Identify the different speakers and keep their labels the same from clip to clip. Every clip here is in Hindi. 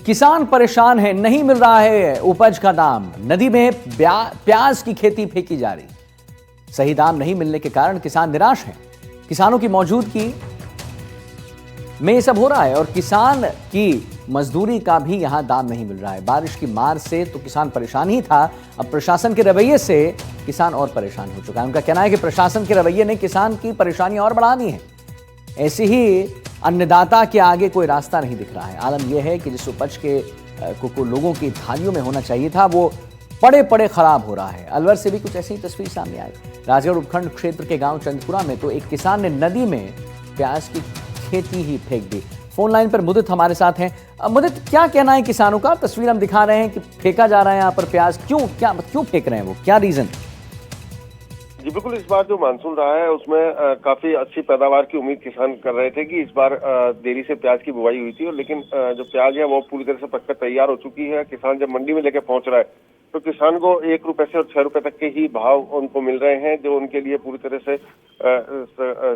Speaker 1: किसान परेशान है, नहीं मिल रहा है उपज का दाम। नदी में प्याज की खेती फेंकी जा रही, सही दाम नहीं मिलने के कारण किसान निराश हैं। किसानों की मौजूदगी में ये सब हो रहा है और किसान की मजदूरी का भी यहां दाम नहीं मिल रहा है। बारिश की मार से तो किसान परेशान ही था, अब प्रशासन के रवैये से किसान और परेशान हो चुका है। उनका कहना है कि प्रशासन के रवैये ने किसान की परेशानी और बढ़ा दी है। ऐसे ही अन्नदाता के आगे कोई रास्ता नहीं दिख रहा है। आलम यह है कि जिस उपज के को लोगों की थालियों में होना चाहिए था, वो पड़े पड़े खराब हो रहा है। अलवर से भी कुछ ऐसी ही तस्वीर सामने आई। राजगढ़ उपखंड क्षेत्र के गांव चंदपुरा में तो एक किसान ने नदी में प्याज की खेती ही फेंक दी। फोन लाइन पर मुदित हमारे साथ हैं। मुदित, क्या कहना है किसानों का? तस्वीर हम दिखा रहे हैं कि फेंका जा रहा है यहाँ पर प्याज। क्यों फेंक रहे हैं वो, क्या रीजन?
Speaker 2: जी बिल्कुल, इस बार जो मानसून रहा है उसमें काफी अच्छी पैदावार की उम्मीद किसान कर रहे थे कि इस बार देरी से प्याज की बुवाई हुई थी, और लेकिन जो प्याज है वो पूरी तरह से पककर तैयार हो चुकी है। किसान जब मंडी में लेके पहुंच रहा है तो किसान को 1 रुपए से और 6 रुपए तक के ही भाव उनको मिल रहे हैं, जो उनके लिए पूरी तरह से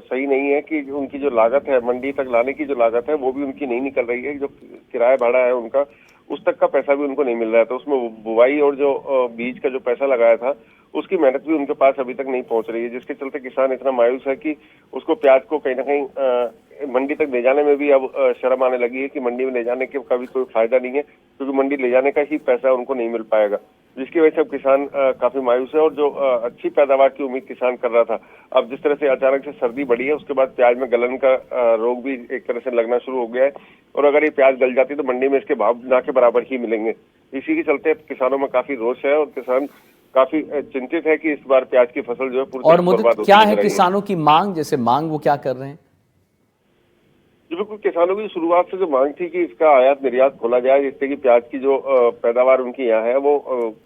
Speaker 2: सही नहीं है। कि उनकी जो लागत है, मंडी तक लाने की जो लागत है, वो भी उनकी नहीं निकल रही है। जो किराया भाड़ा है उनका, उस तक का पैसा भी उनको नहीं मिल रहा है। तो उसमें बुवाई और जो बीज का जो पैसा लगाया था, उसकी मेहनत भी उनके पास अभी तक नहीं पहुंच रही है, जिसके चलते किसान इतना मायूस है कि उसको प्याज को कहीं ना कहीं मंडी तक ले जाने में भी अब शर्म आने लगी है कि मंडी में ले जाने का भी कोई फायदा नहीं है, क्योंकि मंडी ले जाने का ही पैसा उनको नहीं मिल पाएगा, जिसकी वजह से अब किसान काफी मायूस है। और जो अच्छी पैदावार की उम्मीद किसान कर रहा था, अब जिस तरह से अचानक से सर्दी बढ़ी है, उसके बाद प्याज में गलन का रोग भी एक तरह से लगना शुरू हो गया है। और अगर ये प्याज गल जाती तो मंडी में इसके भाव ना के बराबर ही मिलेंगे। इसी के चलते किसानों में काफी रोष है और किसान काफी चिंतित है कि इस बार प्याज की फसल जो है पूरी
Speaker 1: और मुद्दा क्या है किसानों की मांग? जैसे मांग वो क्या कर रहे हैं?
Speaker 2: जी बिल्कुल, किसानों की शुरुआत से जो मांग थी कि इसका आयात निर्यात खोला जाए, जिससे कि प्याज की जो पैदावार उनकी यहाँ है वो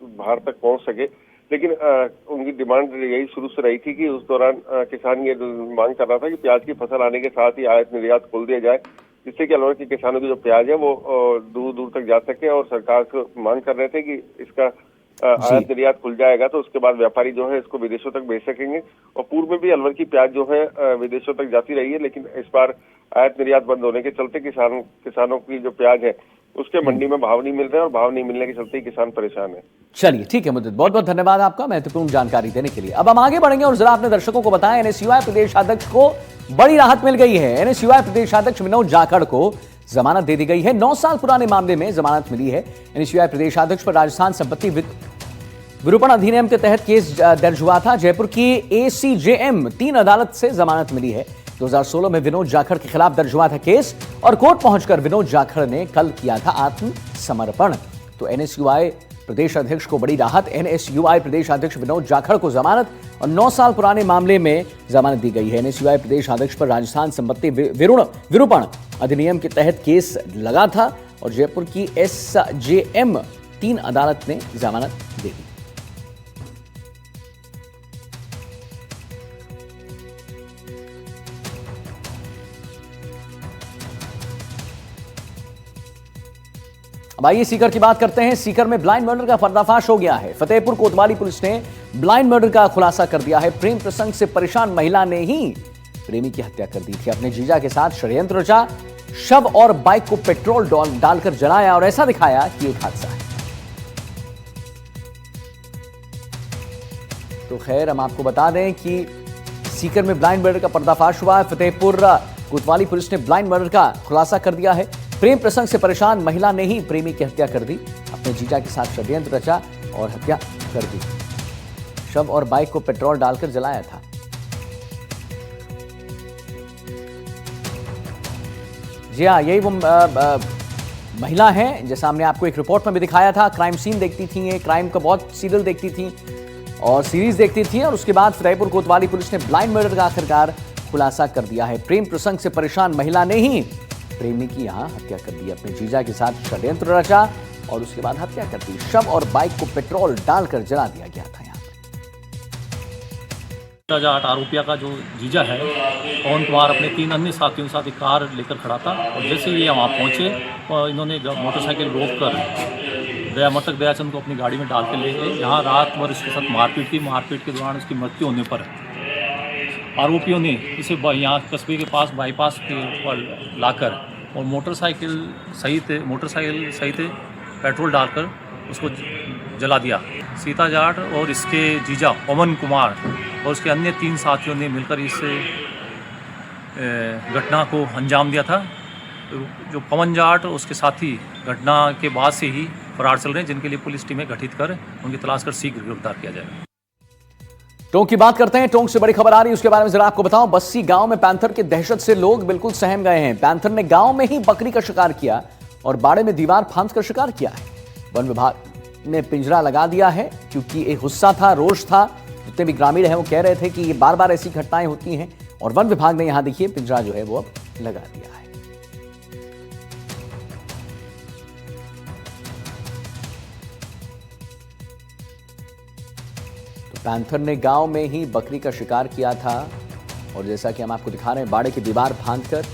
Speaker 2: बाहर तक पहुंच सके। लेकिन उनकी डिमांड यही शुरू से रही थी कि उस दौरान किसान ये मांग कर रहा था कि प्याज की फसल आने के साथ ही आयात निर्यात खोल दिया जाए, जिससे कि अलवर के किसानों की जो प्याज है वो दूर दूर तक जा सके। और सरकार को मांग कर रहे थे कि इसका आयात निर्यात खुल जाएगा तो उसके बाद व्यापारी जो है इसको विदेशों तक भेज सकेंगे। और पूर्व में भी अलवर की प्याज जो है विदेशों तक जाती रही है, लेकिन इस बार आयात निर्यात बंद होने के चलते किसानों की जो प्याज है उसके मंडी में भाव नहीं मिल रहे हैं, और भाव नहीं मिलने के चलते किसान परेशान है।
Speaker 1: चलिए ठीक है मुद्दत, बहुत बहुत धन्यवाद आपका महत्वपूर्ण जानकारी देने के लिए। अब हम आगे बढ़ेंगे और जरा अपने दर्शकों को बताएं, एनएसयूआई प्रदेशाध्यक्ष को बड़ी राहत मिल गई है। एनएसयूआई प्रदेशाध्यक्ष विनोद जाखड़ को जमानत दे दी गई है। 9 साल पुराने मामले में जमानत मिली है। एनएसयूआई प्रदेशाध्यक्ष पर राजस्थान संपत्ति विरूपण अधिनियम के तहत केस दर्ज हुआ था। जयपुर की ACJM 3 अदालत से जमानत मिली है। 2016 में विनोद जाखड़ के खिलाफ दर्ज हुआ था केस, और कोर्ट पहुंचकर विनोद जाखड़ ने कल किया था आत्मसमर्पण। तो एनएसयूआई प्रदेश अध्यक्ष को बड़ी राहत। एनएसयूआई प्रदेश अध्यक्ष विनोद जाखड़ को जमानत और 9 साल पुराने मामले में जमानत दी गई है। एनएसयूआई प्रदेश अध्यक्ष पर राजस्थान संपत्ति विरूपण अधिनियम के तहत केस लगा था, और जयपुर की SJM 3 अदालत ने जमानत दे दी। अब आइए सीकर की बात करते हैं। सीकर में ब्लाइंड मर्डर का पर्दाफाश हो गया है। फतेहपुर कोतवाली पुलिस ने ब्लाइंड मर्डर का खुलासा कर दिया है। प्रेम प्रसंग से परेशान महिला ने ही प्रेमी की हत्या कर दी थी। अपने जीजा के साथ षड्यंत्र रचा, शव और बाइक को पेट्रोल डालकर जलाया और ऐसा दिखाया कि एक हादसा है। तो खैर हम आपको बता दें कि सीकर में ब्लाइंड मर्डर का पर्दाफाश हुआ है। फतेहपुर कोतवाली पुलिस ने ब्लाइंड मर्डर का खुलासा कर दिया है। प्रेम प्रसंग से परेशान महिला ने ही प्रेमी की हत्या कर दी। अपने जीजा के साथ षड्यंत्र रचा और हत्या कर दी। शव और बाइक को पेट्रोल डालकर जलाया था। जी हाँ, यही वो महिला है जैसा हमने आपको एक रिपोर्ट में भी दिखाया था। क्राइम सीन देखती थी, ये क्राइम का बहुत सीरियल देखती थी और सीरीज देखती थी, और उसके बाद फतेहपुर कोतवाली पुलिस ने ब्लाइंड मर्डर का आखिरकार खुलासा कर दिया है। प्रेम प्रसंग से परेशान महिला ने ही प्रेमी की यहां हत्या कर दी। अपने जीजा के साथ षड्यंत्र रचा और उसके बाद हत्या कर दी। शव और बाइक को पेट्रोल डालकर जला दिया गया था। यहाँ
Speaker 3: 8 आरोपिया का जो जीजा है पवन कुमार अपने 3 अन्य साथियों के साथ एक कार लेकर खड़ा था, और जैसे ये वहाँ पहुँचे तो इन्होंने मोटरसाइकिल रोक कर दया मृतक दयाचंद को अपनी गाड़ी में डाल के ले गए। यहाँ रात भर इसके साथ मारपीट की। मारपीट के दौरान उसकी मृत्यु होने पर आरोपियों ने इसे यहाँ कस्बे के पास बाईपास के ऊपर लाकर और मोटरसाइकिल सहित पेट्रोल डालकर उसको जला दिया। सीता जाट और इसके जीजा पवन कुमार और उसके अन्य 3 साथियों ने मिलकर इस घटना को अंजाम दिया था। जो पवन जाट और उसके साथी घटना के बाद से ही फरार चल रहे हैं, जिनके लिए पुलिस टीमें गठित कर उनकी तलाश कर शीघ्र गिरफ्तार किया जाएगा।
Speaker 1: टोंक की बात करते हैं। टोंक से बड़ी खबर आ रही है, उसके बारे में जरा आपको बताऊं। बस्सी गांव में पैंथर की दहशत से लोग बिल्कुल सहम गए हैं। पैंथर ने गांव में ही बकरी का शिकार किया और बाड़े में दीवार फांद कर शिकार किया है। वन विभाग ने पिंजरा लगा दिया है क्योंकि ये गुस्सा था, रोष था। जितने भी ग्रामीण हैं वो कह रहे थे कि ये बार बार ऐसी घटनाएं होती हैं और वन विभाग ने यहां देखिए पिंजरा जो है वो अब लगा दिया है। पैंथर ने गांव में ही बकरी का शिकार किया था और जैसा कि हम आपको दिखा रहे हैं, बाड़े की दीवार फांदकर